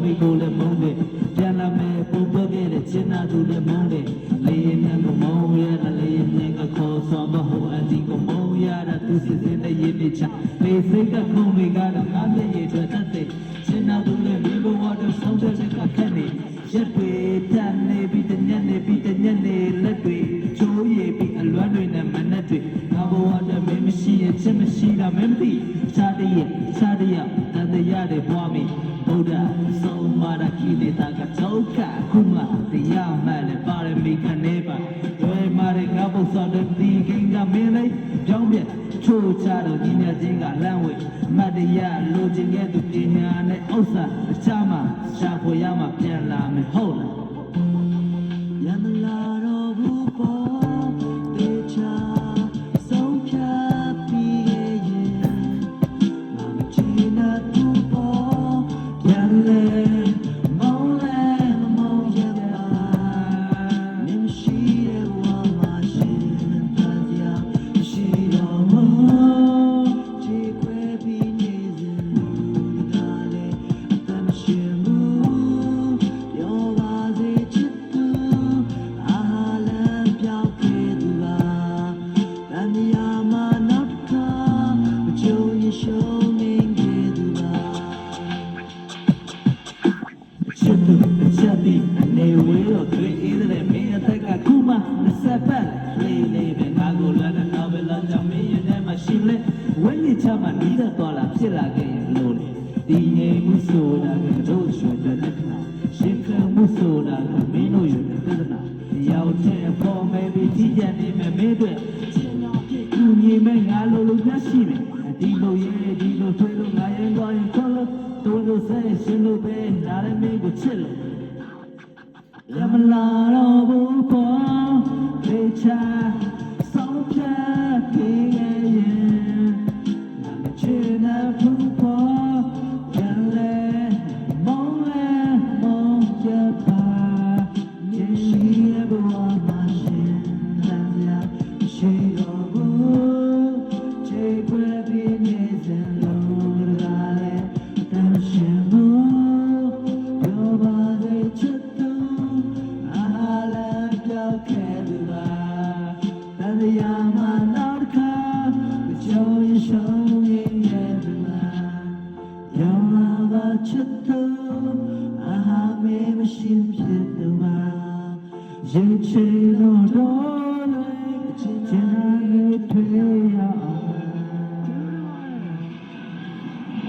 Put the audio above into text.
မိကိုလည်းမုန်းတယ်ပြန်လာမယ်ပုံပွက်ခဲ့တဲ့ချစ်နာသူလည်းမုန်းတယ်လေရင်နှံကိုမုန်းရတာလေရင်နှံကခေါ်ဆောင်မဟုတ်အတီကိုမုန်းရတာသူစစ်စစ်နဲ့ရေးပြချလေစိတ်ကခုံတွေကတော့ငါမျက်ရည်ထွက်တတ်တယ်ချစ်နာသူလည်းမိဘဝတော့ဆုံးတဲ့ကခက်နေရက်တွေတန်နေပြီးတညက်နေပြီးတညက်နေလက်တွေချိုးရည်ပြီးအလွမ်းတွေနဲ့မနဲ့တွေငါဘဝတော့မင်းမရှိရဲ့ချစ်မရှိတာမင်းမသိချားတည်းတန်တရားတွေပွားပြီးဘုရားဆုံးမတာခိနေတာကဒုက္ခခုမှတရားမှန်နဲ့ပါရမီကနေပါဝဲမာရငါဘုစောတဲ့ဒီကိန်းကမင်းလေးကြောင်းပြချိုးချတော့ညီညာချင်းကလမ်းဝဲမတရားလိုချင်တဲ့သူပညာနဲ့ဥစ္စာအချမ်းမှရှာဖွေရမှပြန်လာမယ်ဟုတ်လားရမလာတော့ဘူးပေါ့တေချာဆုံးဖြတ်ပြီးရဲ့မမချင်တဲ့သူပေါ့ပြန်လေမောင်းလဲမောင်းရတာမြင်ရှိတဲ့ဝါမရှိတရားရှိတော့မချေခွဲပြီးနေစဉ်လူကလည်းအသက်မရှိဘူးပြောပါစေချစ်သူအာလည်းပြောက်ခဲ့သူပါတန်တရားမှနောက်တစ်ခါမကြုံရရှုံးနေခဲ့သူပါချစ်သူချက်ပြီးအနေဝေးတော့တွေ့အေးတဲ့မင်းအသက်ကခုမှ20ပတ်လေးပဲငါကိုလွမ်းတဲ့နောက်ပဲလောက်ကြောင့်မင်းရဲ့ထဲမှာရှိလဲဝိညာဉ်ချမှနီးတဲ့သွားလာဖြစ်လာခဲ့ရင်လို့လေဒီငယ်မှုဆိုတာကတို့ရွှေတဲ့လက်ခဏရှင်ခံမှုဆိုတာကမင်းတို့ရဲ့ပြဿနာရောက်တဲ့ပေါ်မဲ့ပြီးကြီးကြနေမဲ့မင်းတို့ချင်းတော်ပြည့်ကူညီမဲ့ငါလိုလိုမျက်ရှိမယ်ဒီလိုရဲ့ဒီလိုထွေးလို့ငါရင်သွားရင်ခေါ်လို့တို့လို့ဆဲရှင်လို့ပဲနားရမင်းကိုချစ်လို့ရမလာတော့ဘူးပေါ့ဒေချာဆုံးဖြတ်ပြီးရင်ငါမချင်တဲ့ဘူးပေါ့ပြန်လေမောင်းလဲမောင်းရပါမြင်ရှိတဲ့ဘဝမှာရှင်တရားရှိတော့ဘူးချေခွဲပြီးနေစဉ်လုံးကလည်းတမ်းရှင်ဘူးပြောပါစေချစ်သူအာလည်းပြောက်ခဲ့သူပါတန်တရားမှနောက်တစ်ခါမကြုံရရှုံးရင်ရဲ့သူပါရောင်လာပါချစ်သူအာမေမရှိဖြစ်သူပါရင်ချေလို့တော့